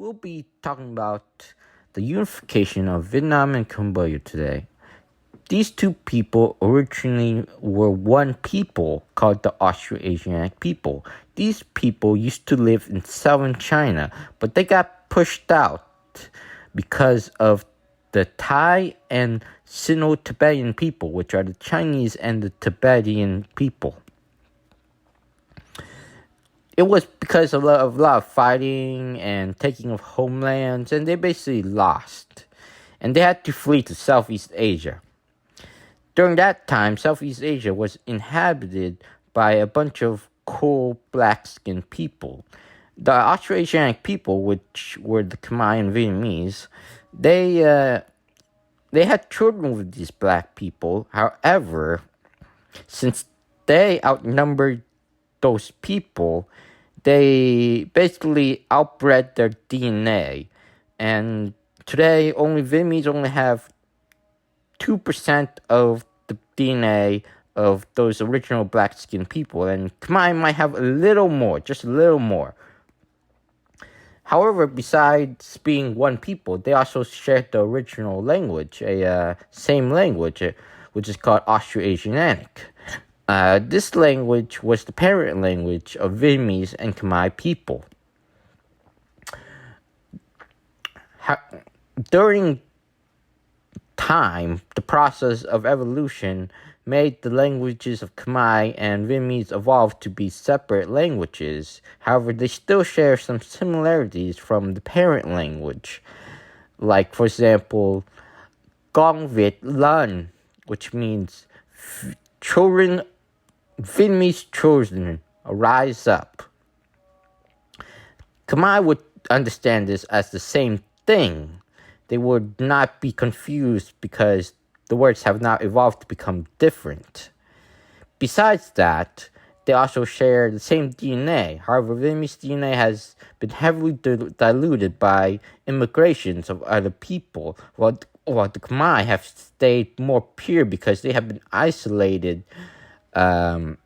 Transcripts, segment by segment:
We'll be talking about the unification of Vietnam and Cambodia today. These two people originally were one people called the Austroasiatic people. These people used to live in southern China, but they got pushed out because of the Thai and Sino-Tibetan people, which are the Chinese and the Tibetan people. It was because of a lot of fighting and taking of homelands, and they basically lost. And they had to flee to Southeast Asia. During that time, Southeast Asia was inhabited by a bunch of cool black-skinned people. The Austroasiatic people, which were the Khmer and Vietnamese, they had children with these black people. However, since they outnumbered those people, they basically outbred their DNA. And today, Vietnamese only have 2% of the DNA of those original black-skinned people, and Khmer might have a little more, just a little more. However, besides being one people, they also shared the original language, same language, which is called Austroasiatic. This language was the parent language of Vietnamese and Khmer people. During time, the process of evolution made the languages of Khmer and Vietnamese evolve to be separate languages. However, they still share some similarities from the parent language. Like, for example, Con Việt Lớn, which means children, Vietnamese children, rise up. Khmer would understand this as the same thing. They would not be confused because the words have now evolved to become different. Besides that, they also share the same DNA. However, Vietnamese DNA has been heavily diluted by immigrations of other people, while the Khmer have stayed more pure because they have been isolated and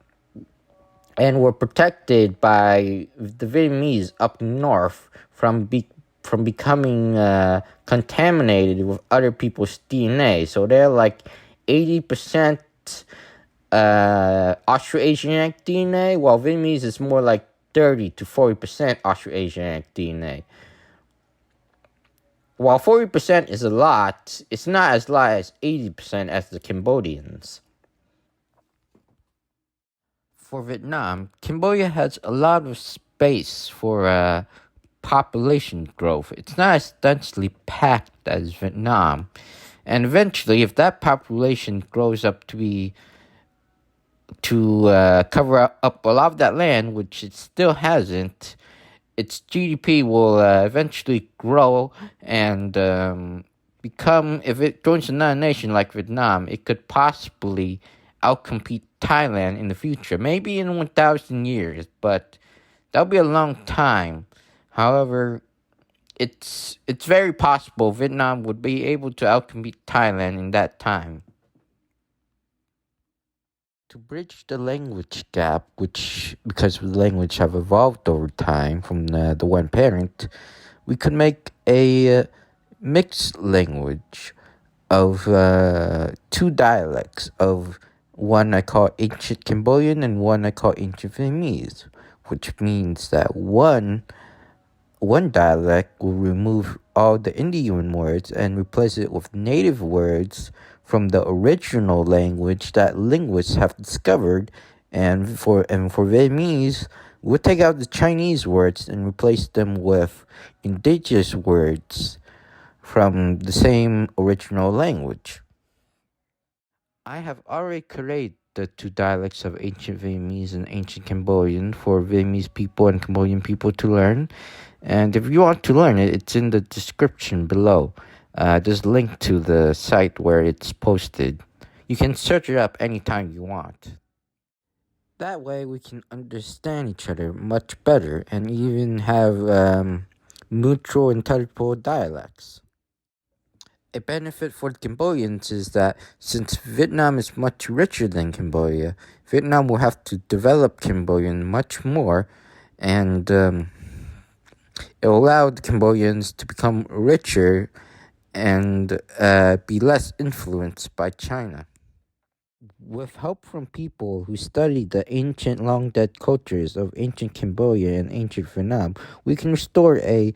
were protected by the Vietnamese up north from becoming contaminated with other people's DNA. So they're like 80% Austroasiatic DNA, while Vietnamese is more like 30 to 40% Austroasiatic DNA. While 40% is a lot, it's not as lot as 80% as the Cambodians. For Vietnam, Cambodia has a lot of space for population growth. It's not as densely packed as Vietnam. And eventually, if that population grows up to cover up a lot of that land, which it still hasn't, its GDP will eventually grow and become, if it joins another nation like Vietnam, it could possibly outcompete Thailand in the future, maybe in 1,000 years, but that'll be a long time. However, it's very possible Vietnam would be able to outcompete Thailand in that time. To bridge the language gap, which, because the language have evolved over time from the one parent, we could make a mixed language of two dialects, of one I call Ancient Cambodian and one I call Ancient Vietnamese, which means that one dialect will remove all the Indian words and replace it with native words from the original language that linguists have discovered, and for Vietnamese, we'll take out the Chinese words and replace them with indigenous words from the same original language. I have already created the two dialects of Ancient Vietnamese and Ancient Cambodian for Vietnamese people and Cambodian people to learn. And if you want to learn it, it's in the description below. There's a link to the site where it's posted. You can search it up anytime you want. That way we can understand each other much better and even have mutual intelligible dialects. A benefit for the Cambodians is that since Vietnam is much richer than Cambodia, Vietnam will have to develop Cambodian much more, and It allowed Cambodians to become richer and be less influenced by China. With help from people who studied the ancient long dead cultures of ancient Cambodia and ancient Vietnam, we can restore a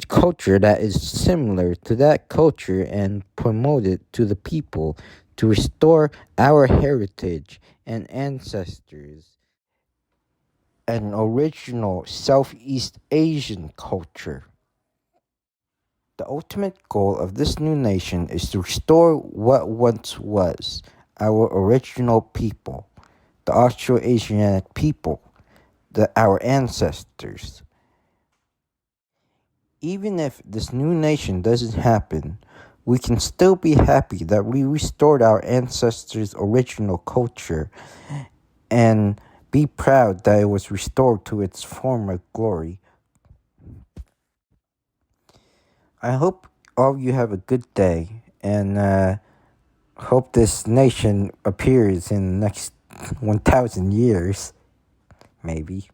culture that is similar to that culture and promote it to the people to restore our heritage and ancestors, an original Southeast Asian culture. The ultimate goal of this new nation is to restore what once was our original people, the Austroasiatic people, our ancestors. Even if this new nation doesn't happen, we can still be happy that we restored our ancestors' original culture and be proud that it was restored to its former glory. I hope all of you have a good day and hope this nation appears in the next 1,000 years, maybe.